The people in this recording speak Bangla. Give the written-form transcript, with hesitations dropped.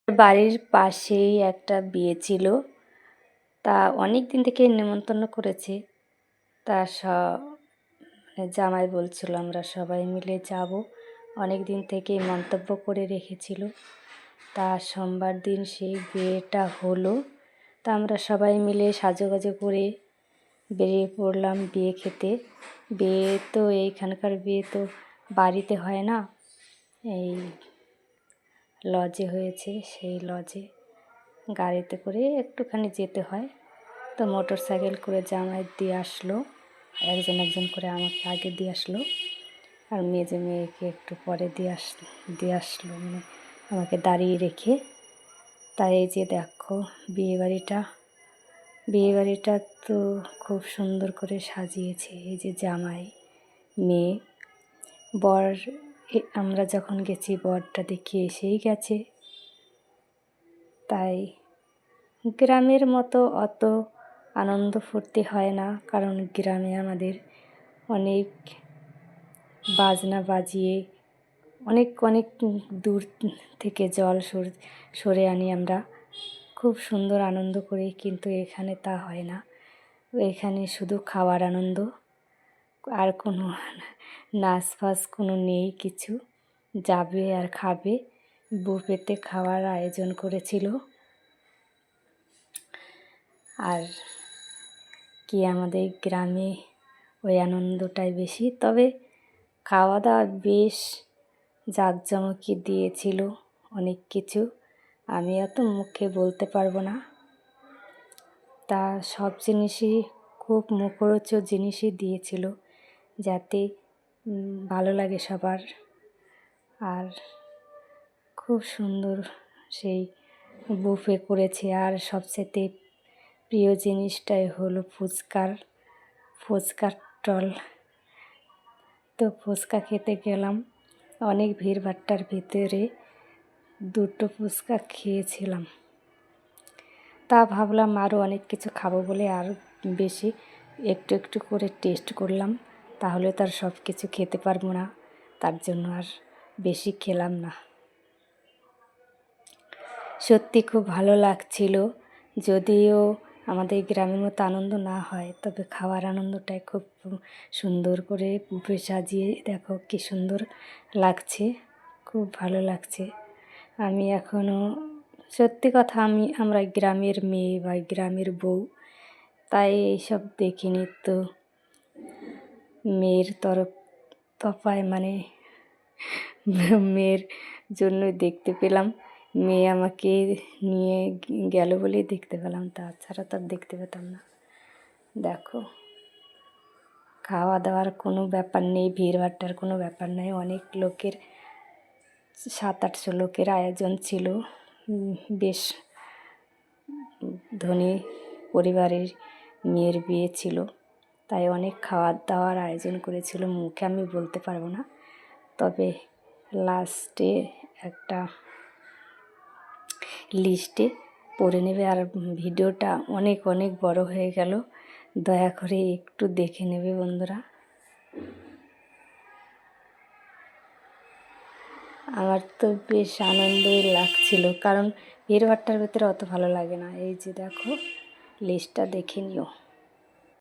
বাড়ির পাশেই একটা বিয়ে ছিল, তা অনেক দিন থেকে নেমন্তন্ন করেছে। তা জামাই বলছিল আমরা সবাই মিলে যাব, অনেক দিন থেকেই মন্তব্য করে রেখেছিল। তা সোমবার দিন সেই বিয়েটা হলো। তা আমরা সবাই মিলে সাজুগুজু করে বেরিয়ে পড়লাম বিয়ে খেতে। বিয়ে তো এইখানকার বিয়ে তো বাড়িতে হয় না, এই লজে হয়েছে। সেই লজে গাড়িতে করে একটুখানি যেতে হয়। তো মোটর সাইকেল করে জামাই দিয়ে আসলো, একজন একজন করে আমাকে আগে দিয়ে আসলো, আর মেয়েকে একটু পরে দিয়ে আসলো, মানে আমাকে দাঁড়িয়ে রেখে। তাই এই যে দেখো বিয়েবাড়িটা তো খুব সুন্দর করে সাজিয়েছে। এই যে জামাই, মেয়ে, বর আমরা যখন গেছি বরটা দেখে এসেই গেছে। তাই গ্রামের মতো অত আনন্দ ফুর্তি হয় না, কারণ গ্রামে আমাদের অনেক বাজনা বাজিয়ে অনেক অনেক দূর থেকে জল সরে আনি আমরা, খুব সুন্দর আনন্দ করি। কিন্তু এখানে তা হয় না, এখানে শুধু খাওয়ার আনন্দ, আর কোনো নাচ ফাচ কোনো নেই কিছু। যাবে আর খাবে, বুফেতে খাওয়ার আয়োজন করেছিল। আর কি আমাদের গ্রামে ওই আনন্দটাই বেশি, তবে খাওয়া দাওয়া বেশ জাঁকজমকই দিয়েছিল অনেক কিছু, আমি এত মুখে বলতে পারবো না। তা সব জিনিসই খুব মুখরোচক জিনিসই দিয়েছিল, যাতে ভালো লাগে সবার। আর খুব সুন্দর সেই বুফে করেছে। আর সবচেয়ে প্রিয় জিনিসটাই হলো ফুচকার স্টল। তো ফুচকা খেতে গেলাম, অনেক ভিড়ভাট্টার ভিতরে দুটো ফুচকা খেয়েছিলাম। তা ভাবলাম আরও অনেক কিছু খাবো বলে আরও বেশি একটু একটু করে টেস্ট করলাম, তাহলে তার সব কিছু খেতে পারবো না, তার জন্য আর বেশি খেলাম না। সত্যি খুব ভালো লাগছিল, যদিও আমাদের গ্রামের মতো আনন্দ না হয়, তবে খাওয়ার আনন্দটাই খুব সুন্দর করে বুফে সাজিয়ে দেখো কী সুন্দর লাগছে, খুব ভালো লাগছে। আমি এখনও সত্যি কথা, আমরা গ্রামের মেয়ে বা গ্রামের বউ, তাই এইসব দেখিনি। তো মেয়ের তফায় মানে মেয়ের জন্যই দেখতে পেলাম, মেয়ে আমাকে নিয়ে গেল বলেই দেখতে পেলাম, তাছাড়া তো আর দেখতে পেতাম না। দেখো খাওয়া দাওয়ার কোনো ব্যাপার নেই, ভিড়ভাট্টার কোনো ব্যাপার নেই, অনেক লোকের 700-800 লোকের আয়োজন ছিল। বেশ ধনী পরিবারের মেয়ের বিয়ে ছিল, তাই অনেক খাওয়া দাওয়ার আয়োজন করেছিল, মুখে আমি বলতে পারবো না। তবে লাস্টে একটা লিস্টে পড়ে নেবে। আর ভিডিওটা অনেক অনেক বড় হয়ে গেল, দয়া করে একটু দেখে নেবে বন্ধুরা। আমার তো বেশ আনন্দই লাগছিল, কারণ ভিড়ভাট্টার ভেতরে অত ভালো লাগে না। এই যে দেখো লিস্টটা দেখে নিও।